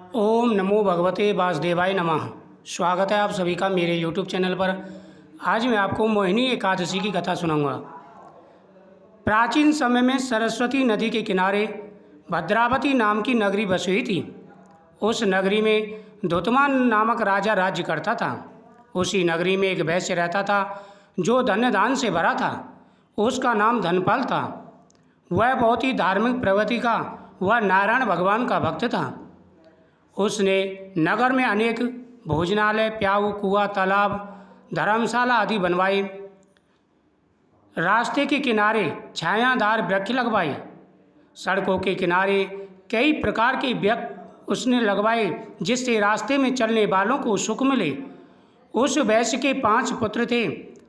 ओम नमो भगवते वासुदेवाय नमः। स्वागत है आप सभी का मेरे यूट्यूब चैनल पर। आज मैं आपको मोहिनी एकादशी की कथा सुनाऊंगा। प्राचीन समय में सरस्वती नदी के किनारे भद्रावती नाम की नगरी बसी हुई थी। उस नगरी में धुतमान नामक राजा राज्य करता था। उसी नगरी में एक वैश्य रहता था जो धन्य दान से भरा था। उसका नाम धनपाल था। वह बहुत ही धार्मिक प्रवृत्ति का वह नारायण भगवान का भक्त था। उसने नगर में अनेक भोजनालय, प्याऊ, कुआं, तालाब, धर्मशाला आदि बनवाए। रास्ते के किनारे छायादार वृक्ष लगवाए। सड़कों के किनारे कई प्रकार के वृक्ष उसने लगवाए जिससे रास्ते में चलने वालों को सुख मिले। उस वैश्य के 5 पुत्र थे,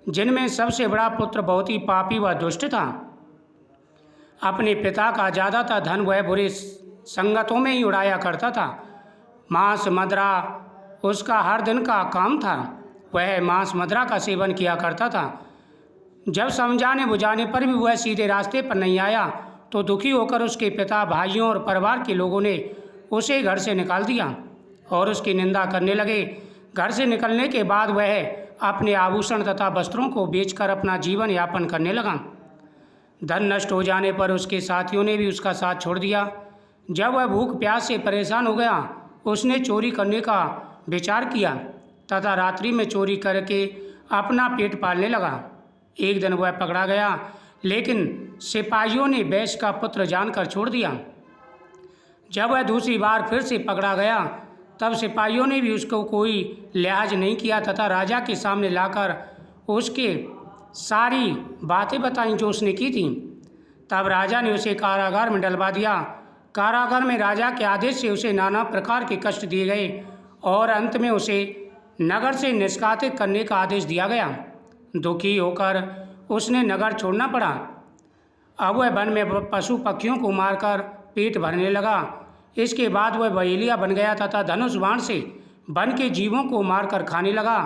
जिनमें सबसे बड़ा पुत्र बहुत ही पापी व दुष्ट था। अपने पिता का ज़्यादातर धन वह बुरे संगतों में ही उड़ाया करता था। मांस मदिरा उसका हर दिन का काम था। वह मांस मदिरा का सेवन किया करता था। जब समझाने बुझाने पर भी वह सीधे रास्ते पर नहीं आया तो दुखी होकर उसके पिता, भाइयों और परिवार के लोगों ने उसे घर से निकाल दिया और उसकी निंदा करने लगे। घर से निकलने के बाद वह अपने आभूषण तथा वस्त्रों को बेचकर अपना जीवन यापन करने लगा। धन नष्ट हो जाने पर उसके साथियों ने भी उसका साथ छोड़ दिया। जब वह भूख प्यास से परेशान हो गया, उसने चोरी करने का विचार किया तथा रात्रि में चोरी करके अपना पेट पालने लगा। एक दिन वह पकड़ा गया, लेकिन सिपाहियों ने वैश्य का पुत्र जानकर छोड़ दिया। जब वह दूसरी बार फिर से पकड़ा गया, तब सिपाहियों ने भी उसको कोई लिहाज नहीं किया तथा राजा के सामने लाकर उसके सारी बातें बताईं जो उसने की थी। तब राजा ने उसे कारागार में डलवा दिया। कारागार में राजा के आदेश से उसे नाना प्रकार के कष्ट दिए गए और अंत में उसे नगर से निष्कासित करने का आदेश दिया गया। दुखी होकर उसने नगर छोड़ना पड़ा। अब वह वन में पशु पक्षियों को मारकर पेट भरने लगा। इसके बाद वह बहेलिया बन गया तथा धनुष बाण से वन के जीवों को मारकर खाने लगा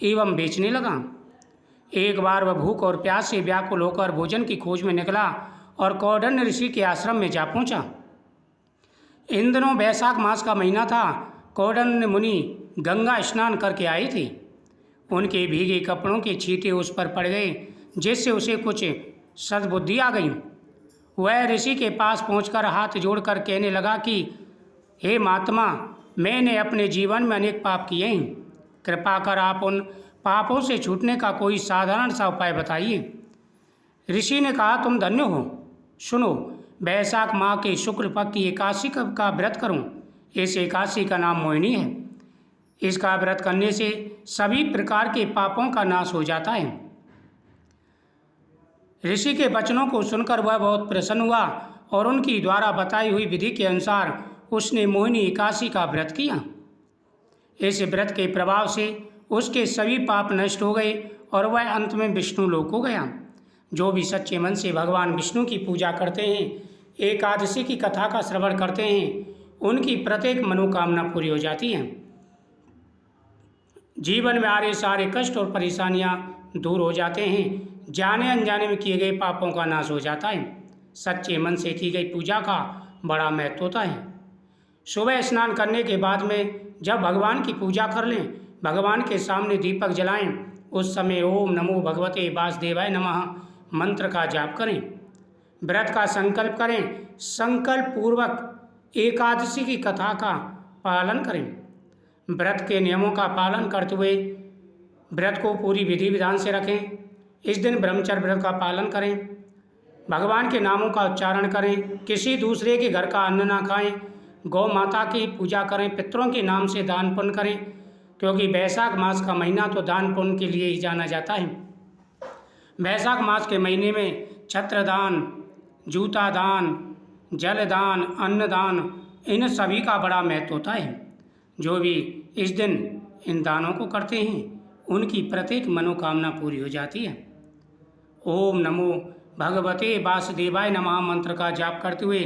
एवं बेचने लगा। एक बार वह भूख और प्यास से व्याकुल होकर भोजन की खोज में निकला और कौंडिन्य ऋषि के आश्रम में जा पहुंचा। इन दिनों वैशाख मास का महीना था। कौंडिन्य मुनि गंगा स्नान करके आए थे। उनके भीगे कपड़ों के छींटे उस पर पड़ गए, जिससे उसे कुछ सद्बुद्धि आ गई। वह ऋषि के पास पहुंचकर हाथ जोड़कर कहने लगा कि हे महात्मा, मैंने अपने जीवन में अनेक पाप किए हैं। कृपा कर आप उन पापों से छूटने का कोई साधारण सा उपाय बताइए। ऋषि ने कहा, तुम धन्य हो। सुनो, वैशाख माह के शुक्ल पक्ष की एकादशी का व्रत करूं। इस एकादशी का नाम मोहिनी है। इसका व्रत करने से सभी प्रकार के पापों का नाश हो जाता है। ऋषि के वचनों को सुनकर वह बहुत प्रसन्न हुआ और उनकी द्वारा बताई हुई विधि के अनुसार उसने मोहिनी एकादशी का व्रत किया। इस व्रत के प्रभाव से उसके सभी पाप नष्ट हो गए और वह अंत में विष्णु लोक को गया। जो भी सच्चे मन से भगवान विष्णु की पूजा करते हैं, एकादशी की कथा का श्रवण करते हैं, उनकी प्रत्येक मनोकामना पूरी हो जाती है। जीवन में आ रहे सारे कष्ट और परेशानियां दूर हो जाते हैं। जाने अनजाने में किए गए पापों का नाश हो जाता है। सच्चे मन से की गई पूजा का बड़ा महत्व होता है। सुबह स्नान करने के बाद में जब भगवान की पूजा कर लें, भगवान के सामने दीपक जलाएं, उस समय ओम नमो भगवते वासुदेवाय नमः मंत्र का जाप करें। व्रत का संकल्प करें। संकल्प पूर्वक एकादशी की कथा का पालन करें। व्रत के नियमों का पालन करते हुए व्रत को पूरी विधि विधान से रखें। इस दिन ब्रह्मचर्य व्रत का पालन करें। भगवान के नामों का उच्चारण करें। किसी दूसरे के घर का अन्न ना खाएं। गौ माता की पूजा करें। पितरों के नाम से दान पुण्य करें, क्योंकि वैशाख मास का महीना तो दान पुण्य के लिए ही जाना जाता है। वैशाख मास के महीने में छत्रदान, जूता दान, जल दान, अन्न दान, इन सभी का बड़ा महत्व होता है। जो भी इस दिन इन दानों को करते हैं, उनकी प्रत्येक मनोकामना पूरी हो जाती है। ओम नमो भगवते वासुदेवाय नमः मंत्र का जाप करते हुए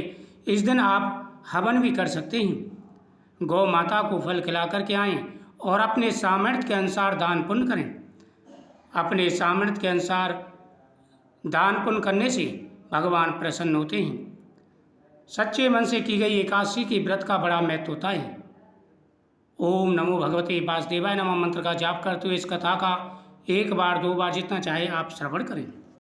इस दिन आप हवन भी कर सकते हैं। गौ माता को फल खिला करके आएँ और अपने सामर्थ्य के अनुसार दान पुण्य करें। अपने सामर्थ्य के अनुसार दान पुण्य करने से भगवान प्रसन्न होते हैं। सच्चे मन से की गई एकादशी की व्रत का बड़ा महत्व होता है। ओम नमो भगवते वासुदेवाय नमः मंत्र का जाप करते हुए इस कथा का 1 बार 2 बार जितना चाहे आप श्रवण करें।